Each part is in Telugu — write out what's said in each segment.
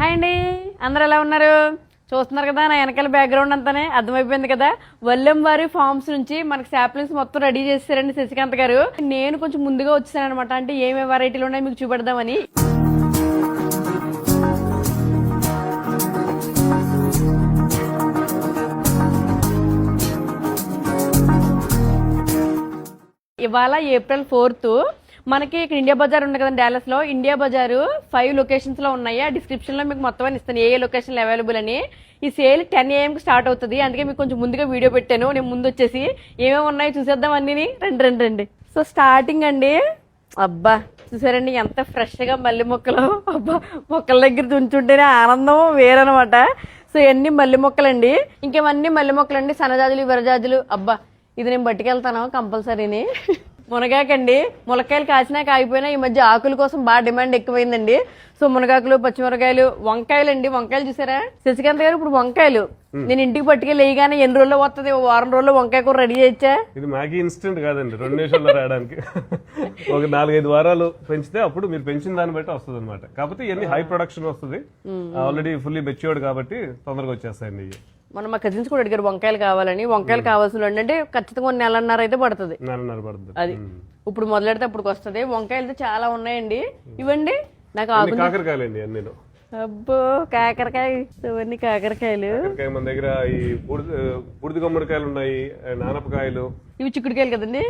హాయ్ అండి, అందరు ఎలా ఉన్నారు? చూస్తున్నారు కదా నా వెనకాల బ్యాక్గ్రౌండ్ అంతానే అర్థమైపోయింది కదా. వల్లెం వారి ఫార్మ్స్ నుంచి మనకి శాప్లింగ్స్ మొత్తం రెడీ చేస్తారండి శశికాంత్ గారు. నేను కొంచెం ముందుగా వచ్చాను అనమాట, అంటే ఏమేమి వెరైటీలు ఉన్నాయో మీకు చూపెడదామని. ఇవాళ ఏప్రిల్ 4th మనకి ఇక్కడ ఇండియా బజార్ ఉంది కదా డాలస్ లో. ఇండియా బజారు 5 లొకేషన్స్ లో ఉన్నాయి. ఆ డిస్క్రిప్షన్ లో మీకు మొత్తం ఇస్తాను ఏ లొకేషన్ అవైలబుల్ అని. ఈ సేల్ 10 AM కి స్టార్ట్ అవుతుంది, అందుకే మీకు కొంచెం ముందుగా వీడియో పెట్టాను. నేను ముందు వచ్చేసి ఏమేమి ఉన్నాయో చూసేద్దాం అన్ని. రండి. సో స్టార్టింగ్ అండి, అబ్బా చూసారండి ఎంత ఫ్రెష్ గా మల్లె మొక్కలు. అబ్బా మొక్కల దగ్గర తుంచుంటేనే ఆనందం వేరనమాట. సో ఇవన్నీ మల్లె మొక్కలండి, ఇంకేమన్నీ మల్లె మొక్కలండి, సన్నజాజులు విరజాజులు. అబ్బా ఇది నేను పట్టుకెళ్తాను కంపల్సరీని. మునగాకండి, మునక్కాయలు కాసినా కాగిపోయినా ఈ మధ్య ఆకుల కోసం బాగా డిమాండ్ ఎక్కువైందండి. సో మునగాకులు, పచ్చిమిరకాయలు, వంకాయలు అండి. వంకాయలు చూసారా శశికాంత్ గారు? ఇప్పుడు వంకాయలు నేను ఇంటికి పట్టుకెళ్ళి వేయగానే ఎన్ని రోజుల్లో వస్తుంది? వారం రోజుల్లో వంకాయ కూర రెడీ చేయొచ్చా? ఇది మ్యాగీ ఇన్స్టెంట్ కాదండి, 2 నిమిషాల్లో రావడానికి. ఒక 4-5 వారాలు పెంచితే అప్పుడు మీరు పెంచిన దాన్ని బట్టి వస్తుంది అనమాట. కాకపోతే ఇవన్నీ హై ప్రొడక్షన్ వస్తుంది, ఆల్రెడీ ఫుల్లీ మెచ్యూర్డ్ కాబట్టి తొందరగా వచ్చేస్తాయండి ఇవి. మనం మా కజిన్స్ కూడా అడిగారు వంకాయలు కావాలని. వంకాయలు కావాల్సిన అంటే ఖచ్చితంగా 1.5 అయితే పడుతుంది. 1.5 పడుతుంది అది ఇప్పుడు మొదలెడితే అప్పుడు వస్తుంది. వంకాయలు చాలా ఉన్నాయండి. ఇవ్వండి నాకు కాకరకాయలండి అన్ని. అబ్బో కాకరకాయ, ఇవన్నీ కాకరకాయలు. మన దగ్గర ఈ బూడిద గుమ్మడికాయలు ఉన్నాయి, నానపకాయలు. ఇవి చిక్కుడుకాయలు కదండి.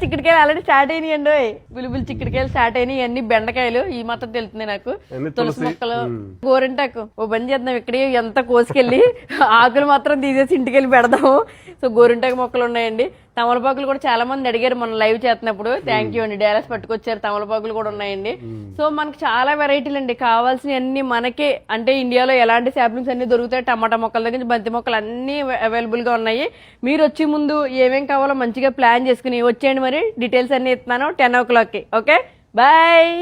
చిక్కుడుకాయలు ఆల్రెడీ స్టార్ట్ అయినాయండి. బులిబులి చిక్కుడుకాయలు స్టార్ట్ అయినాయి. అన్ని బెండకాయలు ఈ మాత్రం తెలుస్తుంది నాకు. తులసి మొక్కలు, గోరింటాకు. ఓ బంద్ చేద్దాం, ఇక్కడే ఎంత కోసుకెళ్ళి ఆకులు మాత్రం తీసేసి ఇంటికి వెళ్ళి పెడదాము. సో గోరింటాకు మొక్కలు ఉన్నాయండి. తమలపాకులు కూడా చాలా మంది అడిగారు మనం లైవ్ చేస్తున్నప్పుడు. థ్యాంక్ యూ అండి, డాలస్ పట్టుకొచ్చారు. తమలపాకులు కూడా ఉన్నాయండి. సో మనకి చాలా వెరైటీలు అండి, కావాల్సిన అన్ని మనకే. అంటే ఇండియాలో ఎలాంటి శాప్లింగ్స్ అన్ని దొరుకుతాయి. టమాటా మొక్కల దగ్గర నుంచి బంతి మొక్కలు అన్ని అవైలబుల్ గా ఉన్నాయి. మీరు వచ్చే ముందు ఏమేం కావాలో మంచిగా ప్లాన్ చేసుకుని వచ్చేయండి. మరి డీటెయిల్స్ అన్ని ఇస్తున్నాను 10 o'clock. Okay bye.